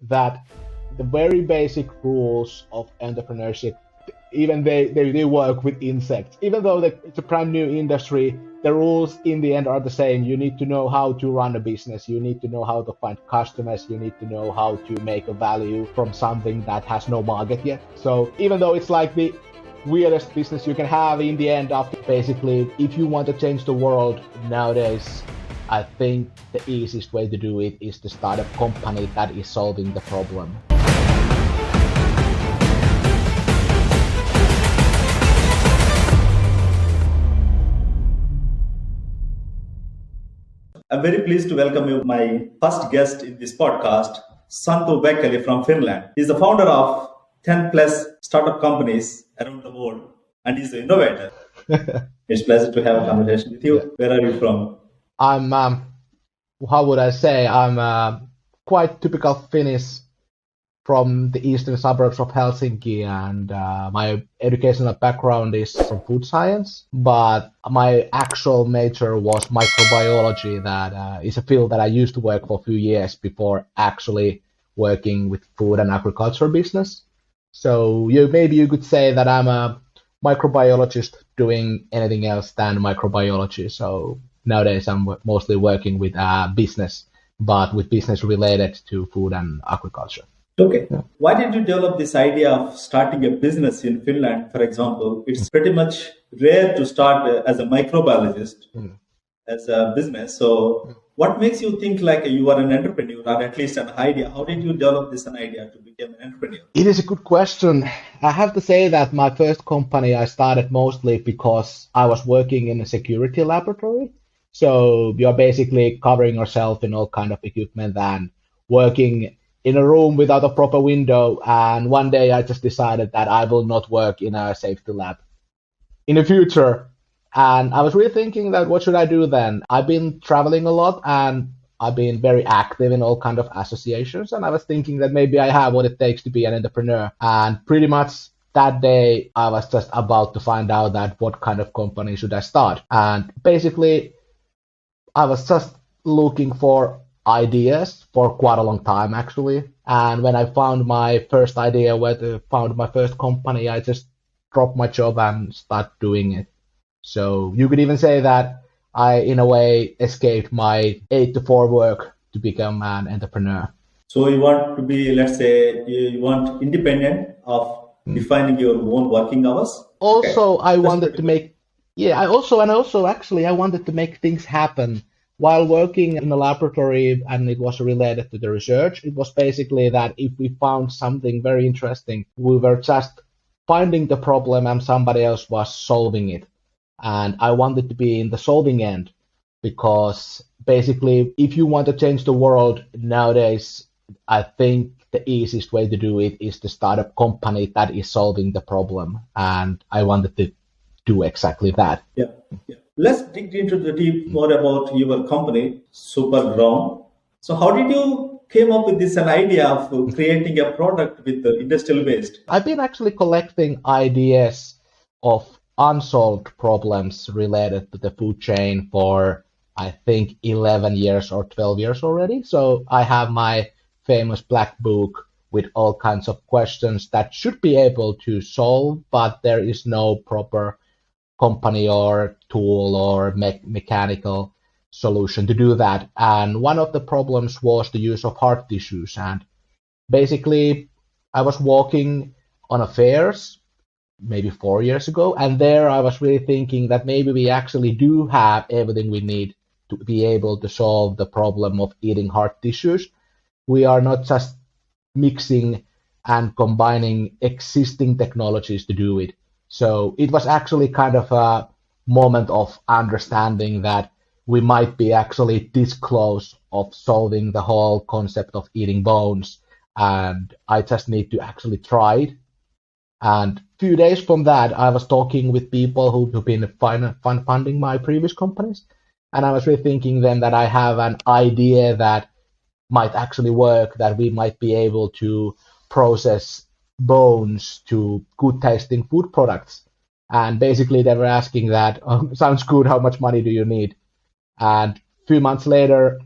that the very basic rules of entrepreneurship, even they work with insects. Even though it's a brand new industry, the rules in the end are the same. You need to know how to run a business. You need to know how to find customers. You need to know how to make a value from something that has no market yet. So even though it's like the weirdest business you can have, in the end, after basically, if you want to change the world nowadays, I think the easiest way to do it is to start a company that is solving the problem. I'm very pleased to welcome you, my first guest in this podcast, Santtu Vekkeli from Finland. He's the founder of 10 plus startup companies around the world and he's an innovator. It's a pleasure to have a conversation with you. Yeah. Where are you from? I'm, how would I say, I'm quite typical Finnish from the eastern suburbs of Helsinki, and my educational background is from food science, but my actual major was microbiology. That is a field that I used to work for a few years before actually working with food and agriculture business. So maybe you could say that I'm a microbiologist doing anything else than microbiology. So nowadays I'm mostly working with business, but with business related to food and agriculture. Okay. Yeah. Why did you develop this idea of starting a business in Finland, for example? It's pretty much rare to start as a microbiologist as a business. So what makes you think like you are an entrepreneur, or at least an idea? How did you develop this an idea to become an entrepreneur? It is a good question. I have to say that my first company I started mostly because I was working in a security laboratory. So you're basically covering yourself in all kind of equipment and working in a room without a proper window, and one day I just decided that I will not work in a safety lab in the future. And I was really thinking that what should I do then? I've been traveling a lot and I've been very active in all kind of associations, and I was thinking that maybe I have what it takes to be an entrepreneur. And pretty much that day I was just about to find out that what kind of company should I start. And basically I was just looking for ideas for quite a long time actually, and when I found my first idea, found my first company, I just dropped my job and started doing it. So you could even say that I in a way escaped my 8 to 4 work to become an entrepreneur. So you want to be, let's say, you want independent of defining your own working hours? Also, okay. I wanted to make I wanted to make things happen. While working in a laboratory, and it was related to the research, it was basically that if we found something very interesting, we were just finding the problem and somebody else was solving it. And I wanted to be in the solving end, because basically if you want to change the world nowadays, I think the easiest way to do it is to start a company that is solving the problem. And I wanted to do exactly that. Yeah. Let's dig into the deep more about your company, Superground. So how did you came up with this an idea of creating a product with the industrial waste? I've been actually collecting ideas of unsolved problems related to the food chain for, I think, 11 years or 12 years already. So I have my famous black book with all kinds of questions that should be able to solve, but there is no proper company or tool or mechanical solution to do that. And one of the problems was the use of hard tissues. And basically I was walking on a fairs maybe 4 years ago, and there I was really thinking that maybe we actually do have everything we need to be able to solve the problem of eating hard tissues. We are not just mixing and combining existing technologies to do it. So it was actually kind of a moment of understanding that we might be actually this close of solving the whole concept of eating bones, and I just need to actually try it. And a few days from that, I was talking with people who've been funding my previous companies, and I was really thinking then that I have an idea that might actually work, that we might be able to process bones to good tasting food products. And basically they were asking that, sounds good, how much money do you need? And a few months later,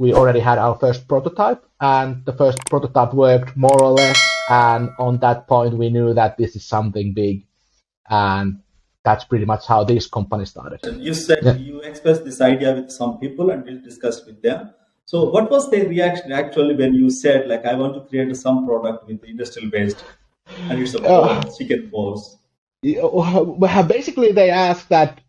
we already had our first prototype, and the first prototype worked more or less. And on that point, we knew that this is something big, and that's pretty much how this company started. You said you expressed this idea with some people and you discussed with them. So what was their reaction actually when you said, like, I want to create some product with industrial waste and it's a chicken balls? Basically, they asked that,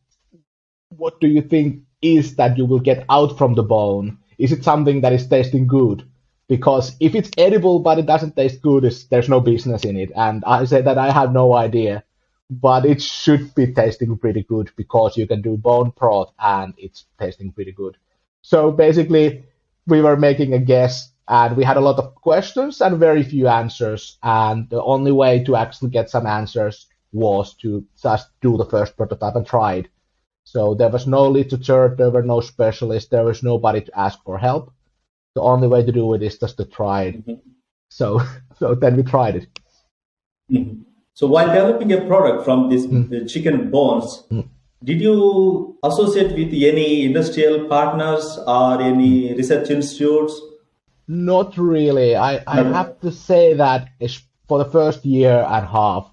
what do you think is that you will get out from the bone? Is it something that is tasting good? Because if it's edible but it doesn't taste good, there's no business in it. And I said that I have no idea, but it should be tasting pretty good because you can do bone broth and it's tasting pretty good. So basically, we were making a guess and we had a lot of questions and very few answers. And the only way to actually get some answers was to just do the first prototype and try it. So there was no literature, there were no specialists, there was nobody to ask for help. The only way to do it is just to try it. Mm-hmm. So then we tried it. Mm-hmm. So while developing a product from this chicken bones, did you associate with any industrial partners or any research institutes? Not really. I have to say that for the first year and a half,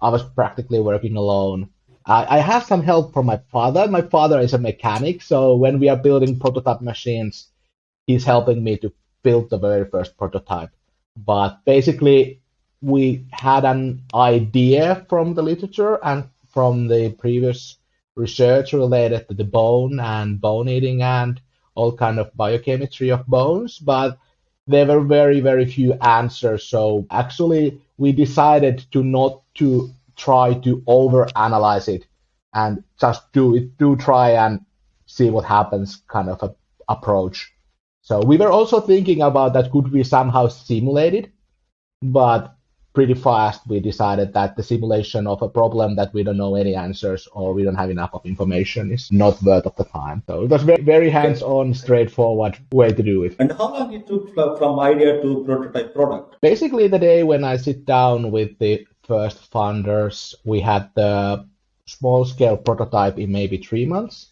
I was practically working alone. I have some help from my father. My father is a mechanic, so when we are building prototype machines, he's helping me to build the very first prototype. But basically, we had an idea from the literature and from the previous research related to the bone and bone eating and all kind of biochemistry of bones, but there were very, very few answers. So actually, we decided to not to try to overanalyze it and just try and see what happens kind of a approach. So we were also thinking about that could we somehow simulate it, but pretty fast we decided that the simulation of a problem that we don't know any answers or we don't have enough of information is not worth of the time. So it was very, very hands-on, straightforward way to do it. And how long it took from idea to prototype product? Basically the day when I sit down with the first funders, we had the small scale prototype in maybe 3 months,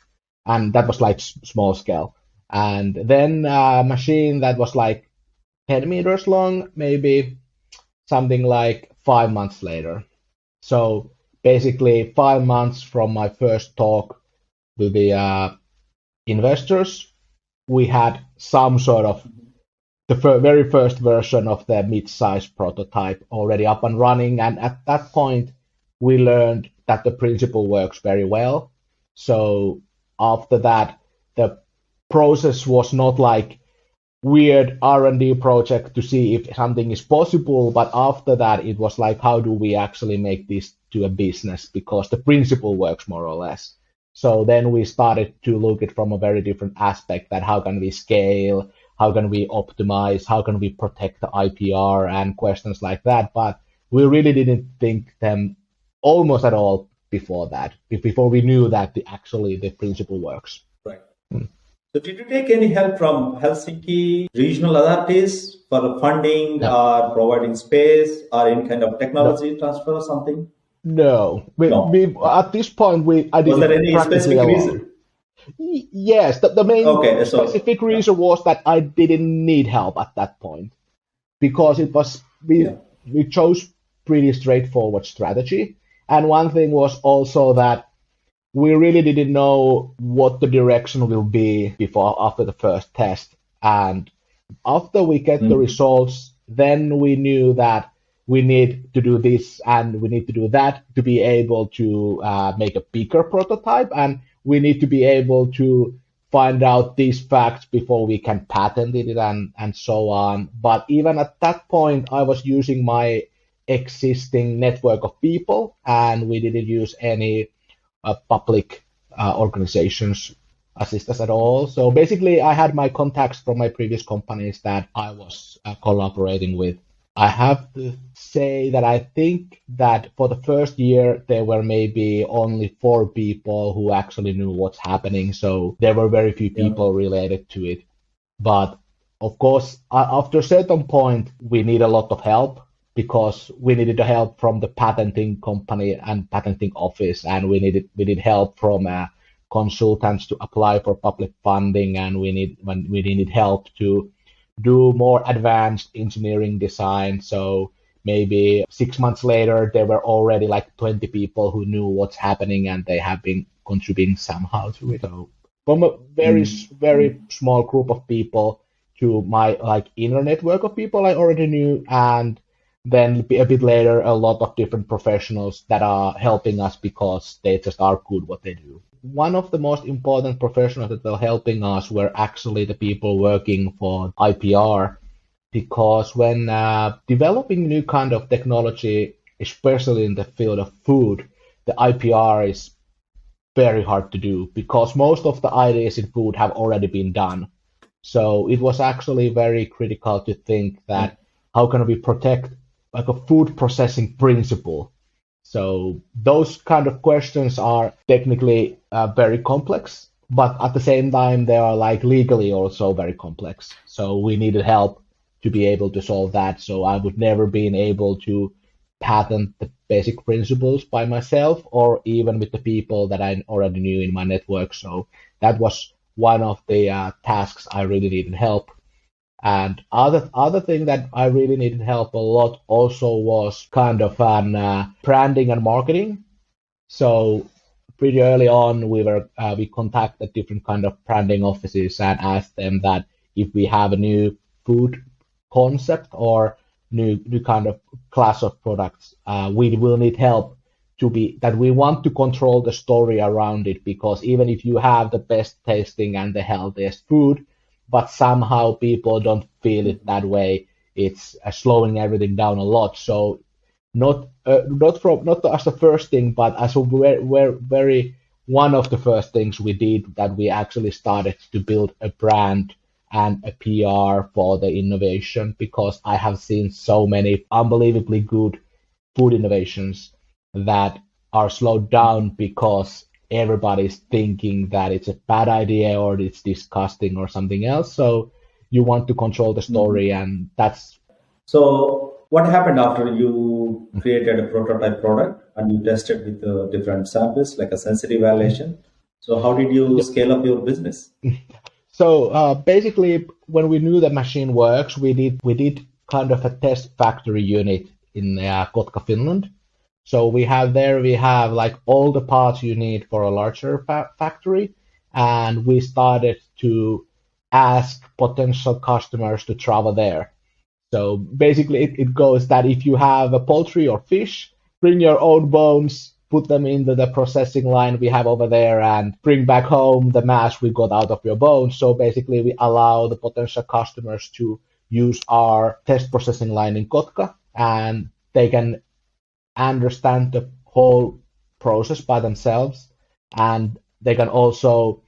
and that was like small scale. And then a machine that was like 10 meters long, maybe something like 5 months later. So basically 5 months from my first talk with the investors, we had some sort of the very first version of the mid-size prototype already up and running. And at that point, we learned that the principle works very well. So after that, the process was not like weird R&D project to see if something is possible, but after that it was like, how do we actually make this to a business, because the principle works more or less. So then we started to look at it from a very different aspect, that how can we scale, how can we optimize, how can we protect the IPR and questions like that. But we really didn't think them almost at all before that, before we knew that the principle works. Right. So did you take any help from Helsinki regional authorities for funding or providing space or any kind of technology transfer or something? No. We at this point, I didn't. Was there any specific reason? Yes, the main specific reason was that I didn't need help at that point, because it was we chose pretty straightforward strategy. And one thing was also that we really didn't know what the direction will be after the first test. And after we get the results, then we knew that we need to do this and we need to do that to be able to make a bigger prototype. And we need to be able to find out these facts before we can patent it and so on. But even at that point, I was using my existing network of people, and we didn't use any public organizations assistance at all. So basically, I had my contacts from my previous companies that I was collaborating with. I have to say that I think that for the first year, there were maybe only 4 people who actually knew what's happening. So there were very few people related to it. But of course, after a certain point, we need a lot of help, because we needed the help from the patenting company and patenting office, and we needed help from consultants to apply for public funding, and we needed help to do more advanced engineering design. So maybe 6 months later, there were already like 20 people who knew what's happening, and they have been contributing somehow to it. So from a very small group of people to my like inner network of people I already knew, and then a bit later, a lot of different professionals that are helping us because they just are good what they do. One of the most important professionals that were helping us were actually the people working for IPR, because when developing new kind of technology, especially in the field of food, the IPR is very hard to do because most of the ideas in food have already been done. So it was actually very critical to think that how can we protect like a food processing principle. So those kind of questions are technically very complex, but at the same time they are like legally also very complex. So we needed help to be able to solve that. So I would never been able to patent the basic principles by myself or even with the people that I already knew in my network. So that was one of the tasks I really needed help. And other thing that I really needed help a lot also was kind of an branding and marketing. So pretty early on, we contacted different kind of branding offices and asked them that if we have a new food concept or new kind of class of products, we will need help to be that we want to control the story around it, because even if you have the best tasting and the healthiest food, but somehow people don't feel it that way, it's slowing everything down a lot. So not as the first thing, but as a very one of the first things we did, that we actually started to build a brand and a PR for the innovation, because I have seen so many unbelievably good food innovations that are slowed down because everybody's thinking that it's a bad idea or it's disgusting or something else. So you want to control the story, and that's. So what happened after you created a prototype product and you tested with different samples, like a sensitive evaluation? So how did you scale up your business? So basically, when we knew the machine works, we did kind of a test factory unit in Kotka, Finland. So we have like all the parts you need for a larger factory, and we started to ask potential customers to travel there. So basically, it goes that if you have a poultry or fish, bring your own bones, put them into the processing line we have over there, and bring back home the mass we got out of your bones. So basically, we allow the potential customers to use our test processing line in Kotka, and they can understand the whole process by themselves, and they can also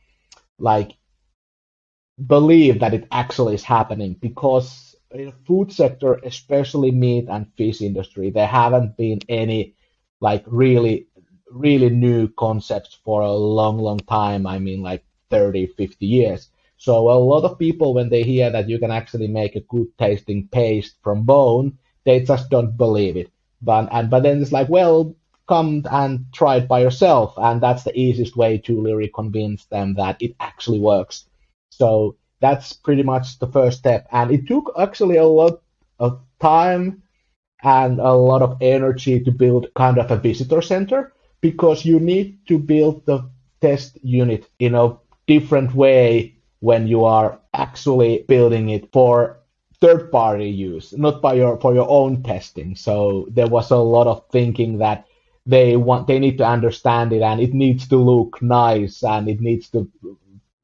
like believe that it actually is happening, because in the food sector, especially meat and fish industry, there haven't been any like really new concepts for a long time. I mean, like 30-50 years. So a lot of people, when they hear that you can actually make a good tasting paste from bone, they just don't believe it. But then it's like, well, come and try it by yourself, and that's the easiest way to really convince them that it actually works. So that's pretty much the first step, and it took actually a lot of time and a lot of energy to build kind of a visitor center, because you need to build the test unit in a different way when you are actually building it for third party use, not for your own testing. So there was a lot of thinking that they need to understand it, and it needs to look nice, and it needs to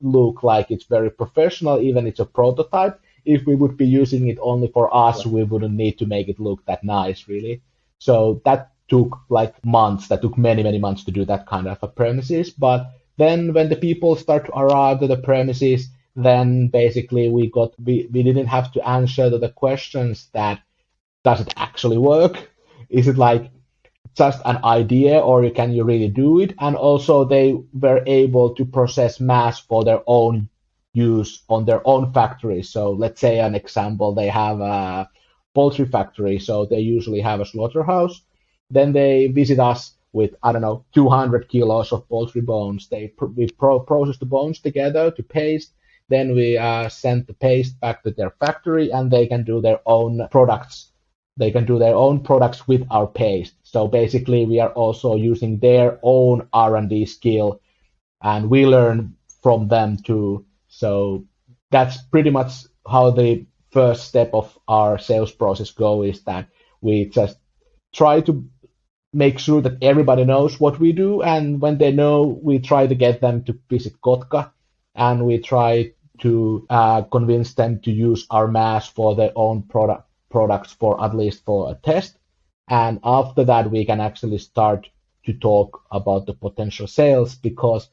look like it's very professional, even it's a prototype. If we would be using it only for us, we wouldn't need to make it look that nice, really. So that took like months. That took many months to do that kind of a premises. But then when the people start to arrive to the premises, then basically we didn't have to answer to the questions that does it actually work? Is it like just an idea, or can you really do it? And also they were able to process mass for their own use on their own factory. So let's say an example, they have a poultry factory, so they usually have a slaughterhouse. Then they visit us with, I don't know, 200 kilos of poultry bones. We process the bones together to paste. Then we send the paste back to their factory, and they can do their own products. They can do their own products with our paste. So basically, we are also using their own R&D skill, and we learn from them too. So that's pretty much how the first step of our sales process goes, is that we just try to make sure that everybody knows what we do, and when they know, we try to get them to visit Kotka, and we try to convince them to use our mass for their own products, for at least for a test. And after that, we can actually start to talk about the potential sales, because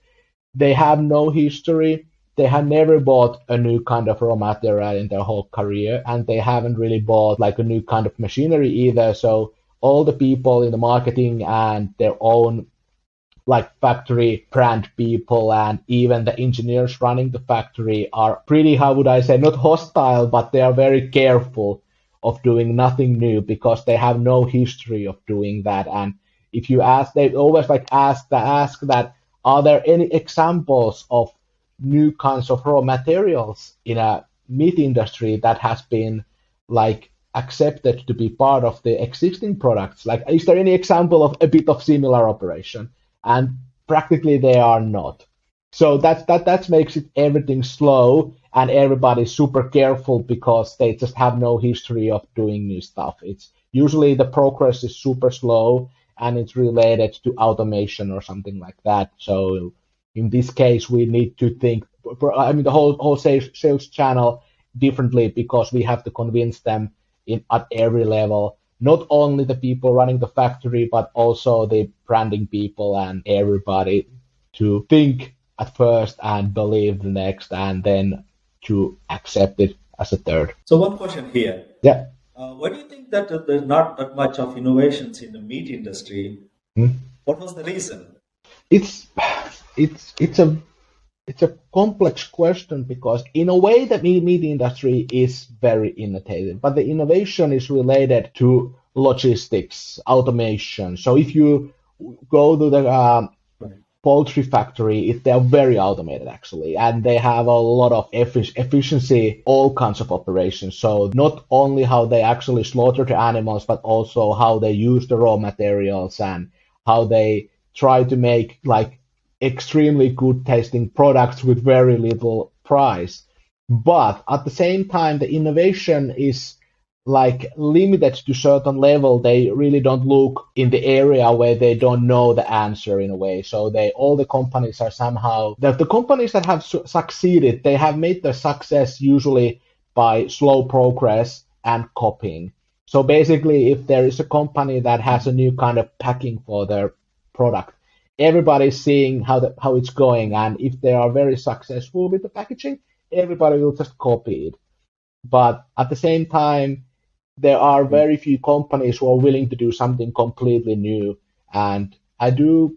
they have no history. They have never bought a new kind of raw material in their whole career, and they haven't really bought like a new kind of machinery either. So all the people in the marketing and their own like factory brand people, and even the engineers running the factory, are pretty, how would I say, not hostile, but they are very careful of doing nothing new, because they have no history of doing that. And if you ask, they always like ask that, are there any examples of new kinds of raw materials in a meat industry that has been like accepted to be part of the existing products? Like, is there any example of a bit of similar operation? And practically they are not. So that makes it everything slow, and everybody's super careful because they just have no history of doing new stuff. It's usually the progress is super slow, and it's related to automation or something like that. So in this case, we need to think, I mean, the whole sales channel differently, because we have to convince them at every level, not only the people running the factory, but also the branding people and everybody, to think at first and believe the next, and then to accept it as a third. So one question here. Yeah. Why do you think that there's not that much of innovations in the meat industry? What was the reason? It's a complex question, because in a way the meat industry is very innovative, but the innovation is related to logistics, automation. So if you go to the poultry factory, they are very automated actually, and they have a lot of efficiency, all kinds of operations. So not only how they actually slaughter the animals, but also how they use the raw materials, and how they try to make like extremely good tasting products with very little price. But at the same time, the innovation is like limited to certain level. They really don't look in the area where they don't know the answer in a way. So all the companies are somehow, the companies that have succeeded, they have made their success usually by slow progress and copying. So basically, if there is a company that has a new kind of packing for their product, everybody's seeing how it's going, and if they are very successful with the packaging, everybody will just copy it. But at the same time, there are very few companies who are willing to do something completely new, and I do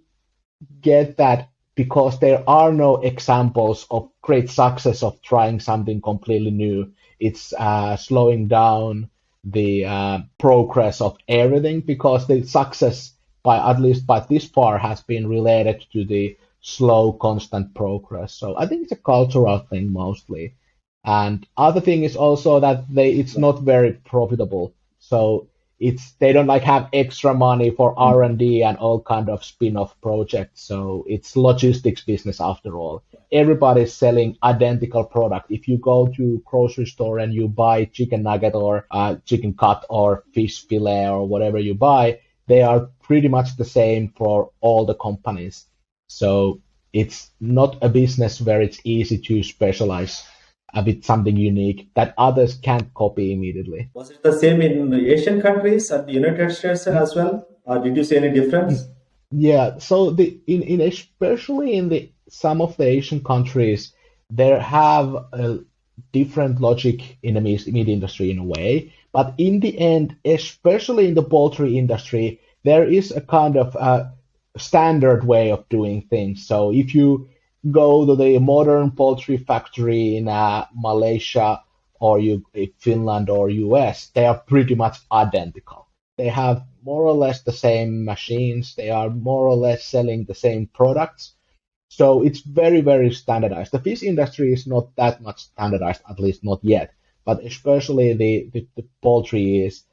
get that, because there are no examples of great success of trying something completely new. It's slowing down the progress of everything, because the success, at least by this far, has been related to the slow, constant progress. So I think it's a cultural thing mostly. And other thing is also that it's not very profitable. So they don't like have extra money for R&D and all kind of spin-off projects. So it's logistics business after all. Everybody's selling identical product. If you go to grocery store and you buy chicken nugget or chicken cut or fish fillet or whatever you buy, they are pretty much the same for all the companies. So it's not a business where it's easy to specialize a bit something unique that others can't copy immediately. Was it the same in Asian countries and the United States as well? Or did you see any difference? Yeah, so in especially in some of the Asian countries, there have a different logic in the meat industry in a way. But in the end, especially in the poultry industry, there is a kind of standard way of doing things. So if you go to the modern poultry factory in Malaysia or Finland or US, they are pretty much identical. They have more or less the same machines. They are more or less selling the same products. So it's very, very standardized. The fish industry is not that much standardized, at least not yet, but especially the poultry is.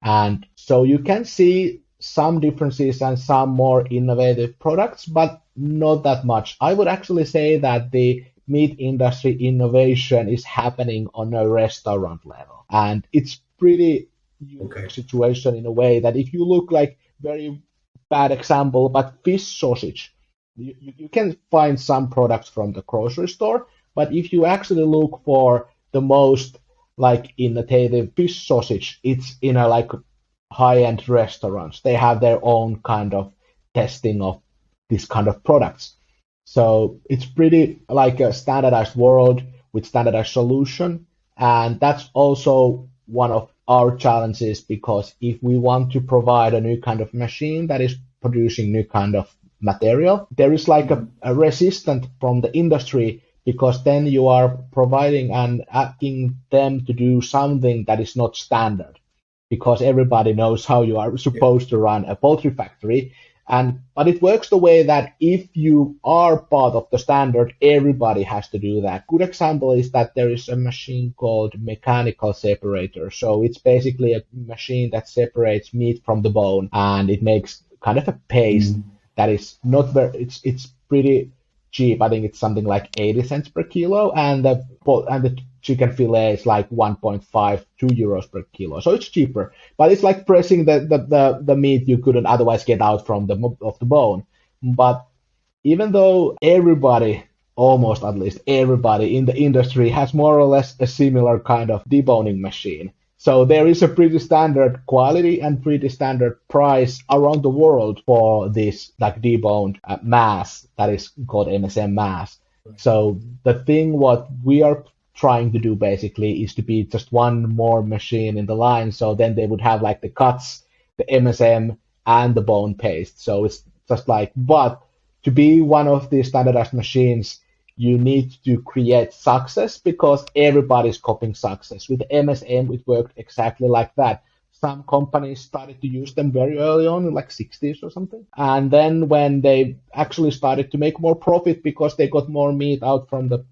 And so you can see some differences and some more innovative products, but not that much. I would actually say that the meat industry innovation is happening on a restaurant level. And it's pretty Okay. unique situation in a way that if you look like very bad example, but fish sausage, you can find some products from the grocery store, but if you actually look for the most like innovative fish sausage, it's in a like high-end restaurants. They have their own kind of testing of this kind of products. So it's pretty like a standardized world with standardized solution. And that's also one of our challenges because if we want to provide a new kind of machine that is producing new kind of material, there is like a resistance from the industry because then you are providing and asking them to do something that is not standard because everybody knows how you are supposed to run a poultry factory. But it works the way that if you are part of the standard, everybody has to do that. Good example is that there is a machine called mechanical separator. So it's basically a machine that separates meat from the bone, and it makes kind of a paste that is not very. It's pretty cheap. I think it's something like 80 cents per kilo, and the chicken fillet is like 1.5, 2 euros per kilo. So it's cheaper, but it's like pressing the meat you couldn't otherwise get out from the bone. But even though everybody, almost at least everybody in the industry has more or less a similar kind of deboning machine. So there is a pretty standard quality and pretty standard price around the world for this like deboned mass that is called MSM mass. So the thing what we are trying to do basically is to be just one more machine in the line. So then they would have like the cuts, the MSM, and the bone paste. So it's just like, but to be one of these standardized machines, you need to create success because everybody's copying success. With MSM, it worked exactly like that. Some companies started to use them very early on, like 60s or something. And then when they actually started to make more profit because they got more meat out from the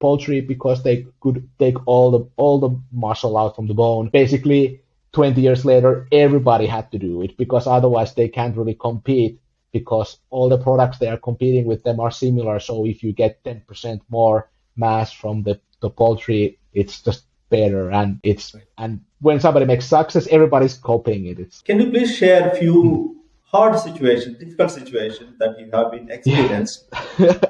poultry because they could take all the muscle out from the bone. Basically, 20 years later, everybody had to do it because otherwise they can't really compete because all the products they are competing with them are similar. So if you get 10% more mass from the poultry, it's just better. And when somebody makes success, everybody's copying it. Can you please share a few hard situations, difficult situations that you have been experienced?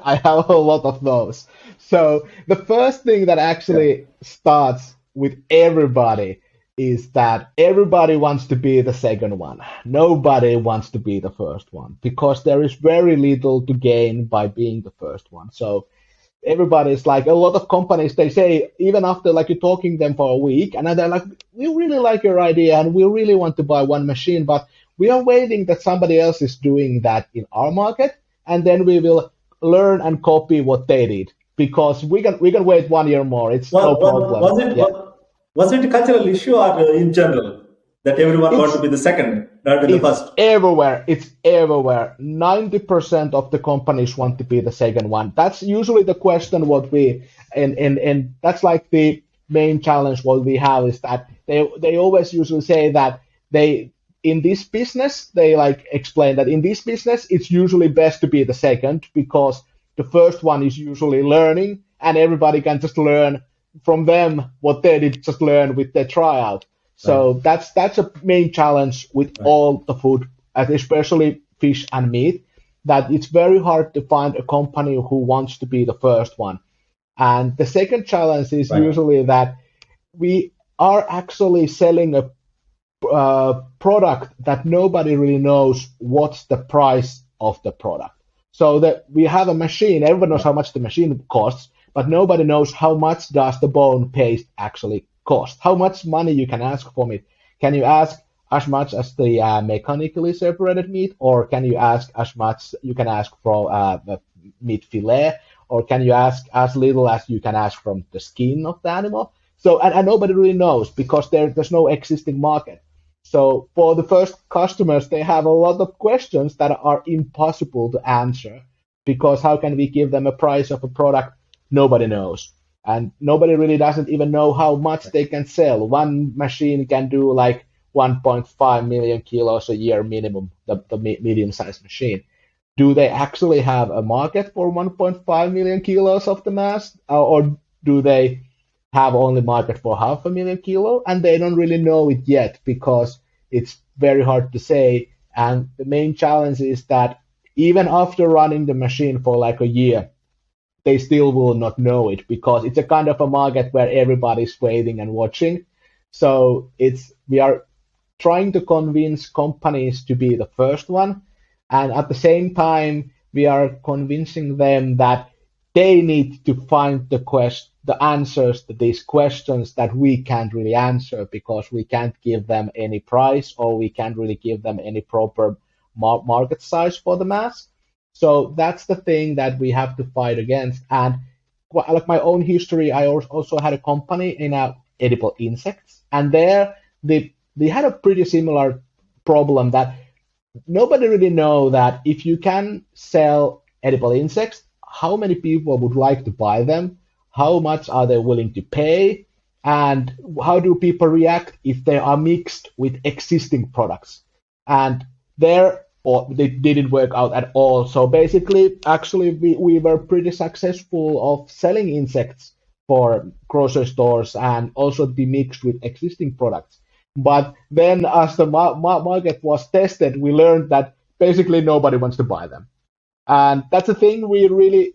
I have a lot of those. So the first thing that actually starts with everybody is that everybody wants to be the second one. Nobody wants to be the first one because there is very little to gain by being the first one. So everybody's like, a lot of companies, they say, even after like you're talking them for a week, and then they're like, we really like your idea and we really want to buy one machine, but we are waiting that somebody else is doing that in our market, and then we will learn and copy what they did because we can wait 1 year more. It's no problem. Yeah. Was it a cultural issue or in general that everyone want to be the second, not the first? Everywhere. It's everywhere. 90% of the companies want to be the second one. That's usually the question what we and that's like the main challenge what we have is that they always usually say that they in this business they like explain that in this business it's usually best to be the second because the first one is usually learning and everybody can just learn from them what they did just learn with their tryout. So that's a main challenge with all the food, especially fish and meat, that it's very hard to find a company who wants to be the first one. And the second challenge is usually that we are actually selling a product that nobody really knows what's the price of the product. So that we have a machine, everyone knows how much the machine costs, but nobody knows how much does the bone paste actually cost. How much money you can ask for it? Can you ask as much as the mechanically separated meat, or can you ask as much you can ask for the meat fillet, or can you ask as little as you can ask from the skin of the animal? So and nobody really knows because there's no existing market. So for the first customers, they have a lot of questions that are impossible to answer because how can we give them a price of a product nobody knows? And nobody really doesn't even know how much they can sell. One machine can do like 1.5 million kilos a year minimum, the medium-sized machine. Do they actually have a market for 1.5 million kilos of the mass, or do they have only market for half a million kilo? And they don't really know it yet because it's very hard to say. And the main challenge is that even after running the machine for like a year, they still will not know it because it's a kind of a market where everybody's waiting and watching. So we are trying to convince companies to be the first one, and at the same time we are convincing them that they need to find the answers to these questions that we can't really answer because we can't give them any price or we can't really give them any proper market size for the mass. So that's the thing that we have to fight against. And like my own history, I also had a company in edible insects, and there they had a pretty similar problem that nobody really know that if you can sell edible insects, how many people would like to buy them, how much are they willing to pay, and how do people react if they are mixed with existing products. And there or they didn't work out at all. So basically, actually, we were pretty successful of selling insects for grocery stores and also be mixed with existing products. But then, as the market was tested, we learned that basically nobody wants to buy them. And that's a thing we really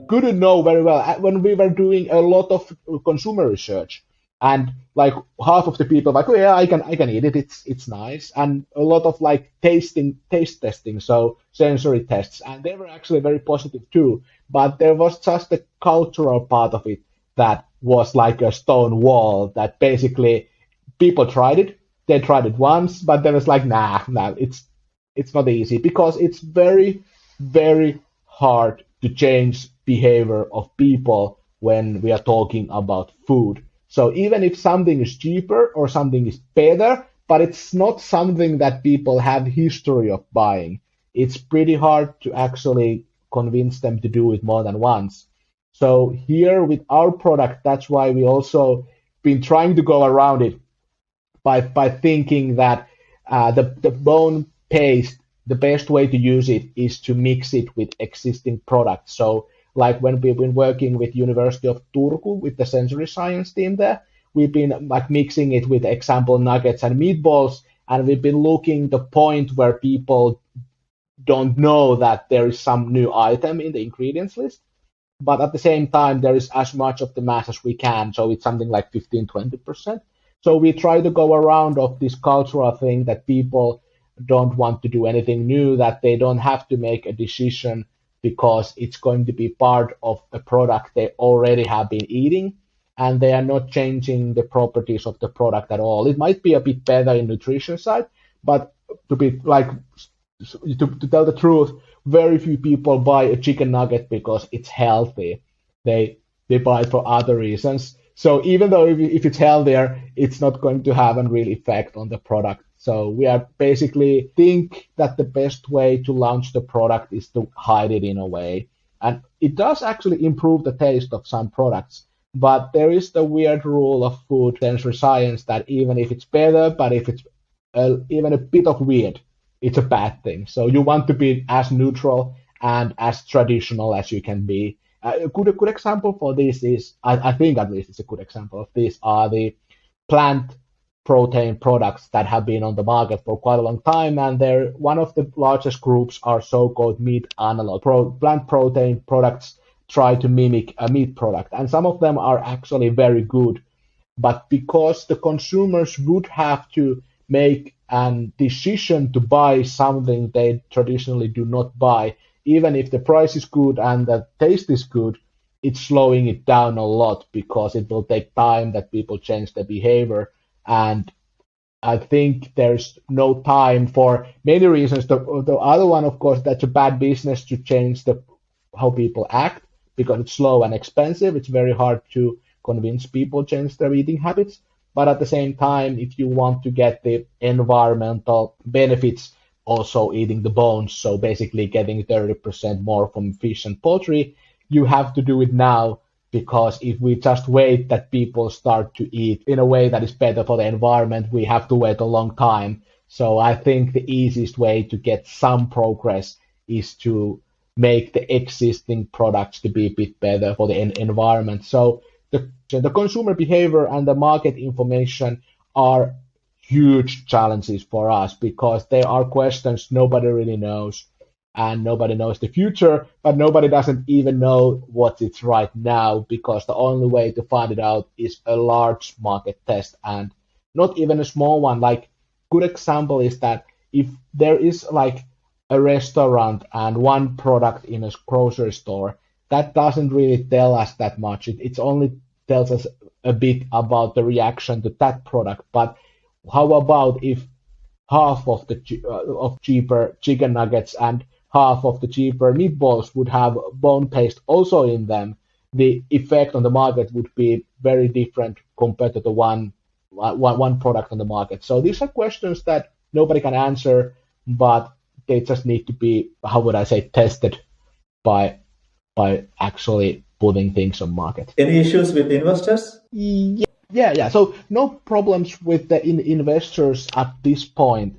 couldn't know very well when we were doing a lot of consumer research. And like half of the people like, oh yeah, I can eat it. It's nice. And a lot of like taste testing, so sensory tests, and they were actually very positive too. But there was just the cultural part of it that was like a stone wall that basically people tried it. They tried it once, but then it's like, nah, it's not easy because it's very, very hard to change behavior of people when we are talking about food. So even if something is cheaper or something is better, but it's not something that people have history of buying, it's pretty hard to actually convince them to do it more than once. So here with our product, that's why we also been trying to go around it by thinking that the bone paste, the best way to use it is to mix it with existing products. So like when we've been working with University of Turku with the sensory science team there, we've been like mixing it with example nuggets and meatballs, and we've been looking the point where people don't know that there is some new item in the ingredients list, but at the same time there is as much of the mass as we can, so it's something like 15-20%. So we try to go around of this cultural thing that people don't want to do anything new, that they don't have to make a decision because it's going to be part of a product they already have been eating, and they are not changing the properties of the product at all. It might be a bit better in nutrition side, but to be like to tell the truth, very few people buy a chicken nugget because it's healthy. They buy it for other reasons. So even though if it's healthier, it's not going to have a real effect on the product. So we are basically think that the best way to launch the product is to hide it in a way. And it does actually improve the taste of some products. But there is the weird rule of food sensory science that even if it's better, but if it's even a bit of weird, it's a bad thing. So you want to be as neutral and as traditional as you can be. A good example for this is, I think at least it's a good example of this, are the plant protein products that have been on the market for quite a long time, and they're one of the largest groups are so-called meat analog. Plant protein products try to mimic a meat product, and some of them are actually very good, but because the consumers would have to make a decision to buy something they traditionally do not buy, even if the price is good and the taste is good, it's slowing it down a lot because it will take time that people change their behavior. And I think there's no time for many reasons. The other one, of course, that's a bad business to change the how people act because it's slow and expensive. It's very hard to convince people change their eating habits. But at the same time, if you want to get the environmental benefits, also eating the bones, so basically getting 30% more from fish and poultry, you have to do it now, because if we just wait that people start to eat in a way that is better for the environment, we have to wait a long time. So I think the easiest way to get some progress is to make the existing products to be a bit better for the environment. So the consumer behavior and the market information are huge challenges for us, because there are questions nobody really knows, and nobody knows the future, but nobody doesn't even know what it's right now, because the only way to find it out is a large market test, and not even a small one. Like, good example is that if there is like a restaurant and one product in a grocery store, that doesn't really tell us that much. It only tells us a bit about the reaction to that product. But how about if half of the of cheaper chicken nuggets and half of the cheaper meatballs would have bone paste also in them? The effect on the market would be very different compared to the one product on the market. So these are questions that nobody can answer, but they just need to be, how would I say, tested by actually putting things on market. Any issues with investors? Yeah. So no problems with the investors at this point,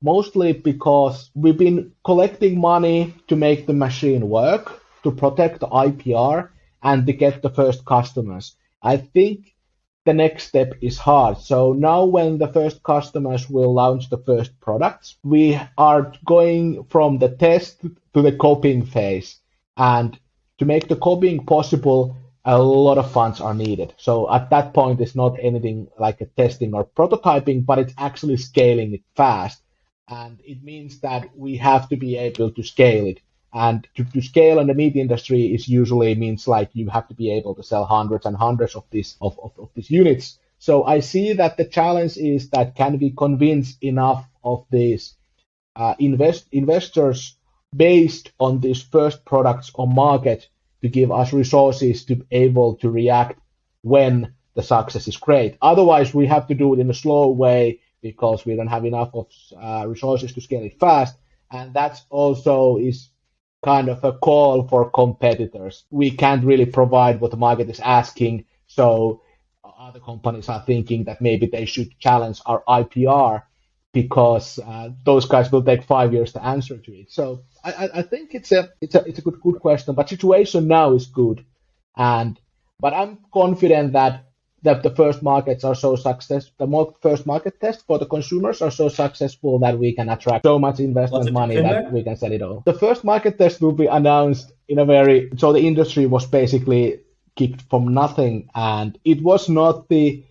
mostly because we've been collecting money to make the machine work, to protect the IPR, and to get the first customers. I think the next step is hard. So now when the first customers will launch the first products, we are going from the test to the copying phase. And to make the copying possible, a lot of funds are needed. So at that point, it's not anything like a testing or prototyping, but it's actually scaling it fast. And it means that we have to be able to scale it. And to scale in the meat industry is usually means like you have to be able to sell hundreds and hundreds of these units. So I see that the challenge is that can we convince enough of these investors based on these first products on market to give us resources to be able to react when the success is great. Otherwise, we have to do it in a slow way because we don't have enough of resources to scale it fast. And that also is kind of a call for competitors. We can't really provide what the market is asking, so other companies are thinking that maybe they should challenge our IPR because those guys will take 5 years to answer to it. So I think it's a good question, but situation now is good, but I'm confident that the first markets are so successful, the first market test for the consumers are so successful that we can attract so much investment money that we can sell it all. The first market test will be announced so the industry was basically kicked from nothing, and it was not what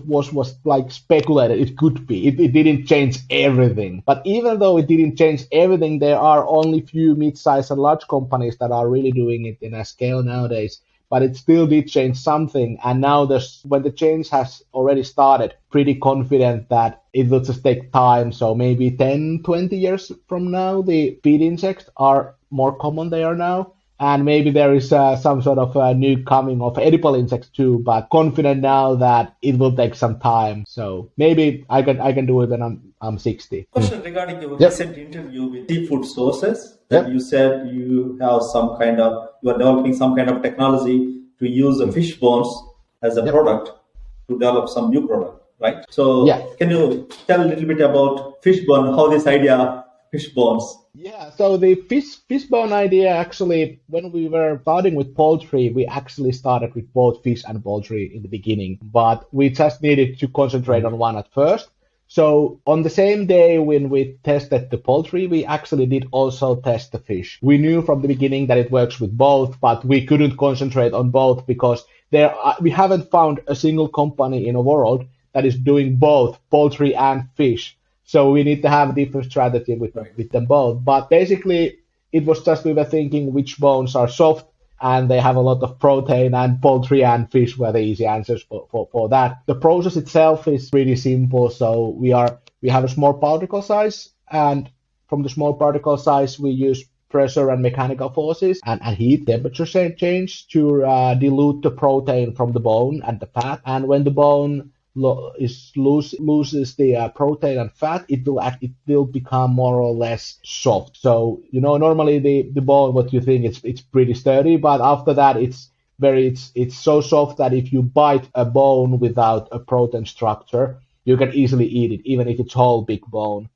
was like speculated it could be. It didn't change everything. But even though it didn't change everything, there are only few mid-sized and large companies that are really doing it in a scale nowadays. But it still did change something. And now when the change has already started, pretty confident that it will just take time. So maybe 10, 20 years from now, the feed insects are more common they are now. And maybe there is some sort of new coming of edible insects too, but confident now that it will take some time. So maybe I can do it when I'm 60. Question regarding your recent interview with seafood sources. That you said you are developing some kind of technology to use the fish bones as a product to develop some new product, right? So can you tell a little bit about fish bone, how this idea fish bones? Yeah, so the fish bone idea, actually, when we were starting with poultry, we actually started with both fish and poultry in the beginning, but we just needed to concentrate on one at first. So on the same day when we tested the poultry, we actually did also test the fish. We knew from the beginning that it works with both, but we couldn't concentrate on both because we haven't found a single company in the world that is doing both poultry and fish. So we need to have a different strategy with them both. But basically, it was just we were thinking which bones are soft and they have a lot of protein, and poultry and fish were the easy answers for that. The process itself is pretty simple. So we have a small particle size, and from the small particle size, we use pressure and mechanical forces and heat temperature change to dilute the protein from the bone and the fat. And when the bone loses the protein and fat, it will become more or less soft. So normally the bone, what you think it's pretty sturdy, but after that it's so soft that if you bite a bone without a protein structure, you can easily eat it, even if it's whole big bone.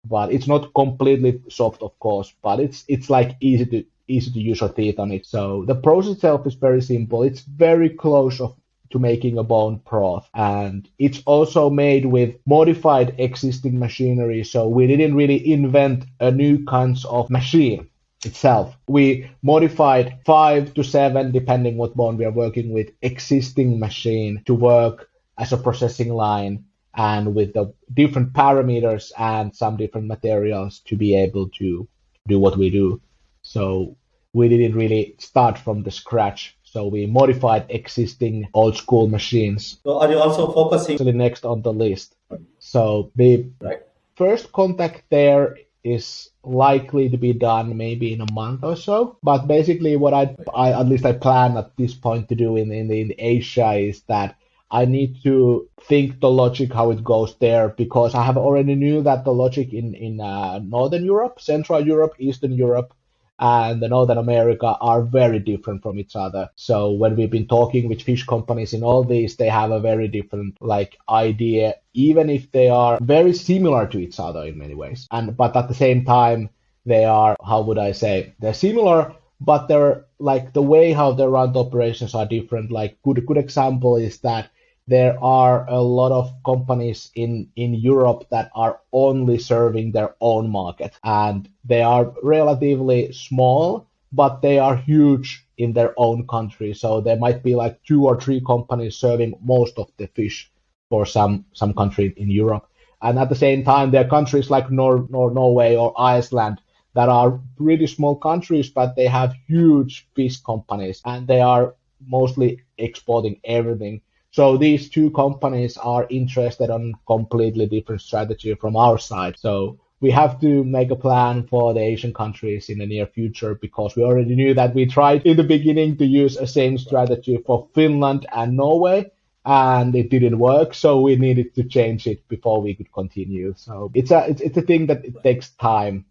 But it's not completely soft, of course, but it's like easy to use your teeth on it. So the process itself is very simple. It's very close to making a bone broth, and it's also made with modified existing machinery. So we didn't really invent a new kinds of machine itself. We modified 5 to 7, depending what bone we are working with, existing machine to work as a processing line and with the different parameters and some different materials to be able to do what we do. So we didn't really start from the scratch. So we modified existing old school machines. So are you also focusing? So the next on the list. So the first contact there is likely to be done maybe in a month or so. But basically what I at least I plan at this point to do in Asia is that I need to think the logic how it goes there, because I have already knew that the logic in Northern Europe, Central Europe, Eastern Europe, and the Northern America are very different from each other. So when we've been talking with fish companies in all these, they have a very different idea, even if they are very similar to each other in many ways. But at the same time, they are, how would I say, they're similar, but they're the way how they run the operations are different. Good example is that there are a lot of companies in Europe that are only serving their own market, and they are relatively small, but they are huge in their own country. So there might be 2 or 3 companies serving most of the fish for some country in Europe. And at the same time, there are countries like Norway or Iceland that are pretty small countries, but they have huge fish companies, and they are mostly exporting everything. So these 2 companies are interested on completely different strategy from our side. So we have to make a plan for the Asian countries in the near future, because we already knew that we tried in the beginning to use the same strategy for Finland and Norway, and it didn't work. So we needed to change it before we could continue. So it's a thing that it takes time.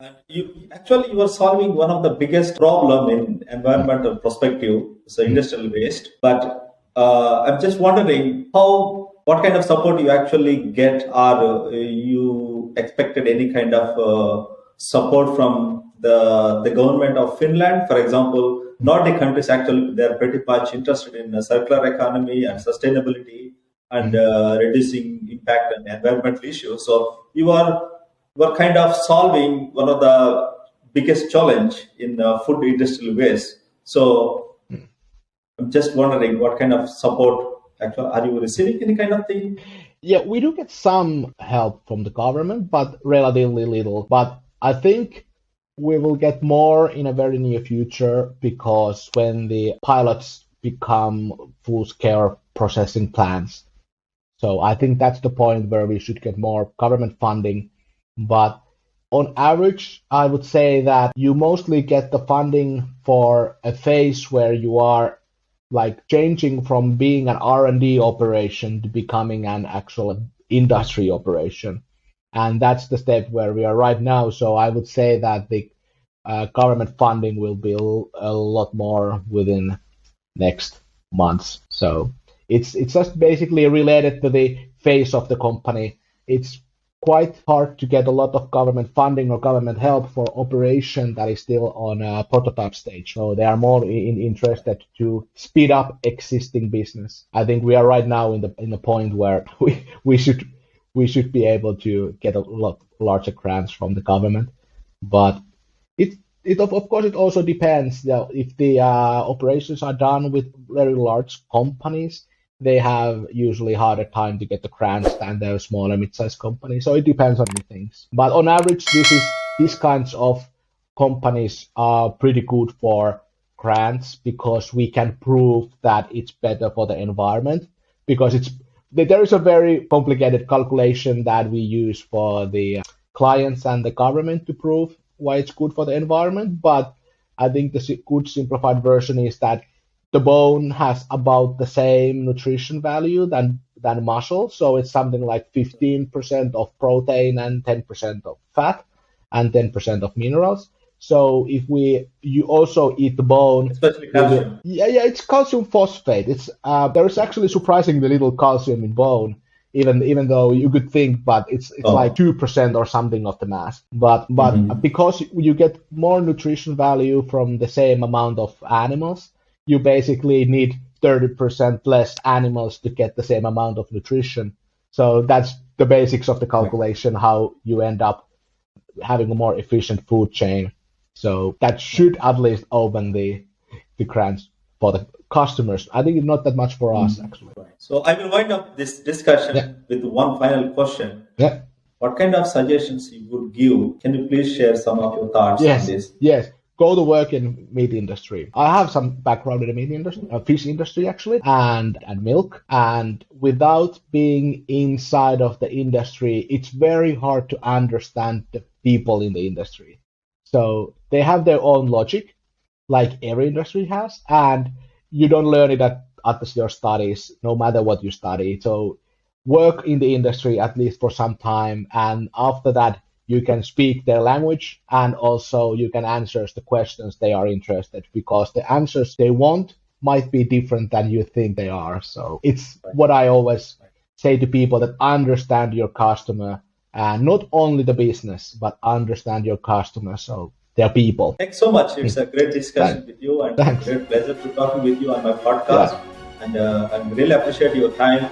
And you are solving one of the biggest problem in environmental perspective, so industrial waste. But I'm just wondering what kind of support you actually get, or you expected any kind of support from the government of Finland? For example, Nordic countries actually, they're pretty much interested in circular economy and sustainability and reducing impact on environmental issues. So you are kind of solving one of the biggest challenge in food industrial waste. So I'm just wondering what kind of support actually are you receiving, any kind of thing? Yeah, we do get some help from the government, but relatively little. But I think we will get more in a very near future, because when the pilots become full-scale processing plants. So I think that's the point where we should get more government funding. But on average, I would say that you mostly get the funding for a phase where you are changing from being an R&D operation to becoming an actual industry operation. And that's the step where we are right now. So I would say that the government funding will be a lot more within next months. So it's just basically related to the phase of the company. It's quite hard to get a lot of government funding or government help for operation that is still on a prototype stage. So they are more interested to speed up existing business. I think we are right now in the point where we should be able to get a lot larger grants from the government. But it of course it also depends. If the operations are done with very large companies, they have usually harder time to get the grants than the smaller mid-sized companies. So it depends on many things. But on average, these kinds of companies are pretty good for grants, because we can prove that it's better for the environment, because there is a very complicated calculation that we use for the clients and the government to prove why it's good for the environment, but I think the good simplified version is that the bone has about the same nutrition value than muscle. So it's something like 15% of protein and 10% of fat and 10% of minerals. So if you also eat the bone, especially calcium. yeah, it's calcium phosphate. It's there is actually surprisingly little calcium in bone, even though you could think, but it's like 2% or something of the mass. But because you get more nutrition value from the same amount of animals, you basically need 30% less animals to get the same amount of nutrition. So that's the basics of the calculation, how you end up having a more efficient food chain. So that should at least open the grants for the customers. I think it's not that much for us, actually. So I will wind up this discussion with one final question. Yeah. What kind of suggestions you would give? Can you please share some of your thoughts on this? Yes. Go to work in meat industry. I have some background in the meat industry, fish industry actually, and milk. And without being inside of the industry, it's very hard to understand the people in the industry. So they have their own logic, like every industry has, and you don't learn it at your studies, no matter what you study. So work in the industry at least for some time, and after that, you can speak their language, and also you can answer the questions they are interested, because the answers they want might be different than you think they are. So it's what I always say to people, that understand your customer, and not only the business, but understand your customer, so they're people. Thanks so much. It's a great discussion with you, and a great pleasure to talking with you on my podcast. And I really appreciate your time.